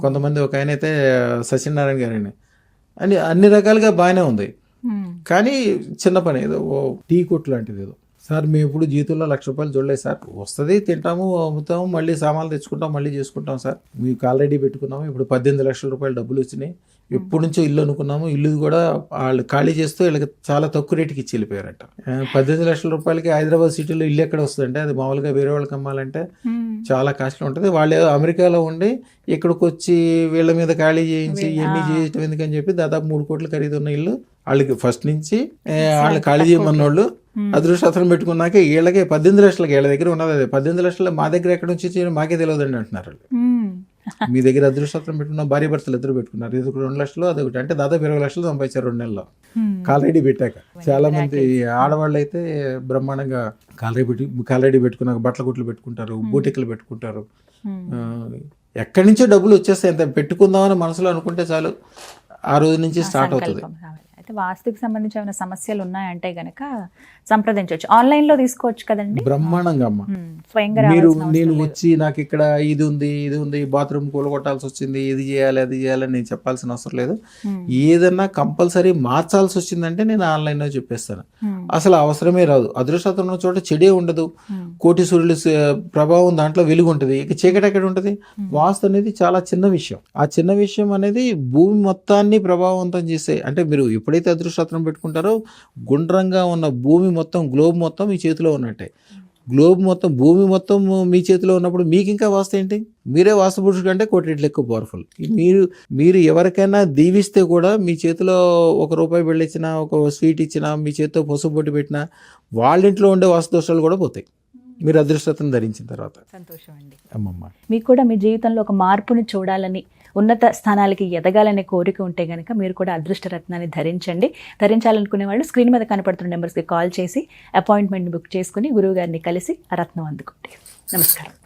కొంతమంది ఒక ఆయన అయితే సత్యనారాయణ గారని అని అన్ని రకాలుగా బాగానే ఉంది. కానీ చిన్న పని ఏదో టీ కొట్టు లాంటిది ఏదో. సార్ మేము ఎప్పుడు జీవితంలో ₹1,00,000 చూడలేదు సార్. వస్తుంది, తింటాము, అమ్ముతాము, మళ్ళీ సామాన్లు తెచ్చుకుంటాం, మళ్ళీ చేసుకుంటాం సార్. మీకు ఆల్రెడీ పెట్టుకున్నాము, ఇప్పుడు ₹18 లక్షల డబ్బులు వచ్చినాయి. ఎప్పటి నుంచో ఇల్లు అనుకున్నాము, ఇల్లు కూడా వాళ్ళు ఖాళీ చేస్తూ వీళ్ళకి చాలా తక్కువ రేటుకి ఇచ్చి వెళ్ళిపోయారంట. ₹18 లక్షలకి హైదరాబాద్ సిటీలో ఇల్లు ఎక్కడ వస్తుందంటే, అది మామూలుగా వేరే వాళ్ళకి అమ్మాలంటే చాలా కాస్ట్లీ ఉంటుంది. వాళ్ళు ఏదో అమెరికాలో ఉండి ఇక్కడికి వచ్చి వీళ్ళ మీద ఖాళీ చేయించి ఇవన్నీ చేయటం ఎందుకని చెప్పి దాదాపు 3 కోట్ల ఖరీదు ఉన్న ఇల్లు వాళ్ళకి ఫస్ట్ నుంచి వాళ్ళు ఖాళీ చేయమన్నోళ్ళు అదృష్టం పెట్టుకున్నాక వీళ్ళకి 18 లక్షలకి వీళ్ళ దగ్గర ఉన్నది. అదే 18 లక్షలు మా దగ్గర ఎక్కడ నుంచి మాకే తెలియదండి అంటున్నారు. మీ దగ్గర అదృష్టం పెట్టుకున్న భార్య భర్తలు ఇద్దరు పెట్టుకున్నారు, ఇది 2 లక్షలు, అదొకటి, అంటే దాదాపు 20 లక్షలు సంపాదించారు 2 నెలల్లో కాలరెడీ పెట్టాక. చాలా మంది ఆడవాళ్ళు అయితే బ్రహ్మాండంగా కాలరెడీ పెట్టుకున్నాక బట్టల గుట్లు పెట్టుకుంటారు, బూటికలు పెట్టుకుంటారు. ఎక్కడి నుంచో డబ్బులు వచ్చేస్తాయి. ఎంత పెట్టుకుందామని మనసులో అనుకుంటే చాలు, ఆ రోజు నుంచి స్టార్ట్ అవుతుంది. అయితే వాస్తుకి సంబంధించి ఏమైనా సమస్యలు ఉన్నాయంటే గనక సంప్రదించవచ్చు. ఆన్లైన్లో తీసుకోవచ్చు కదండి బ్రహ్మాండంగా. అమ్మ స్వయంగా నేను వచ్చి నాకు ఇక్కడ ఇది ఉంది, బాత్రూమ్ కూలగొట్టాల్సి వచ్చింది, ఇది చేయాలి, అది చేయాలని నేను చెప్పాల్సిన అవసరం లేదు. ఏదన్నా కంపల్సరీ మార్చాల్సి వచ్చిందంటే నేను ఆన్లైన్లో చెప్పేస్తాను. అసలు అవసరమే రాదు. అదృష్టం ఉన్న చోట చెడే ఉండదు, కోటి సూర్యుల ప్రభావం దాంట్లో వెలుగు ఉంటుంది, ఇక చీకటి ఎక్కడ ఉంటుంది. వాస్తు అనేది చాలా చిన్న విషయం. ఆ చిన్న విషయం అనేది భూమి మొత్తాన్ని ప్రభావవంతం చేసే, అంటే మీరు ఎప్పుడైతే అదృష్టం పెట్టుకుంటారో గుండ్రంగా ఉన్న భూమి మొత్తం, గ్లోబ్ మొత్తం మీ చేతిలో ఉన్నట్టే. గ్లోబ్ మొత్తం, భూమి మొత్తం మీ చేతిలో ఉన్నప్పుడు మీకు ఇంకా వాస్తు ఏంటి? మీరే వాస్తు పురుషుడు కంటే కోటి రెట్లు ఎక్కువ పవర్ఫుల్. మీరు ఎవరికైనా దీవిస్తే కూడా మీ చేతిలో ₹1 బిళ్ళ ఇచ్చినా, ఒక స్వీట్ ఇచ్చినా, మీ చేతితో పసుపు బొట్టు పెట్టినా వాళ్ళ ఇంట్లో ఉండే వాస్తు దోషాలు కూడా పోతాయి మీరు అదృష్టం ధరించిన తర్వాత. సంతోషం అండి. అమ్మమ్మ, మీకు కూడా మీ జీవితంలో ఒక మార్పుని చూడాలని, ఉన్నత స్థానాలకి ఎదగాలనే కోరిక ఉంటే కనుక మీరు కూడా అదృష్టరత్నాన్ని ధరించండి. ధరించాలనుకునే వాళ్ళు స్క్రీన్ మీద కనపడుతున్న నెంబర్స్కి కాల్ చేసి అపాయింట్మెంట్ బుక్ చేసుకుని గురువు గారిని కలిసి ఆ రత్నం అందుకోండి. నమస్కారం.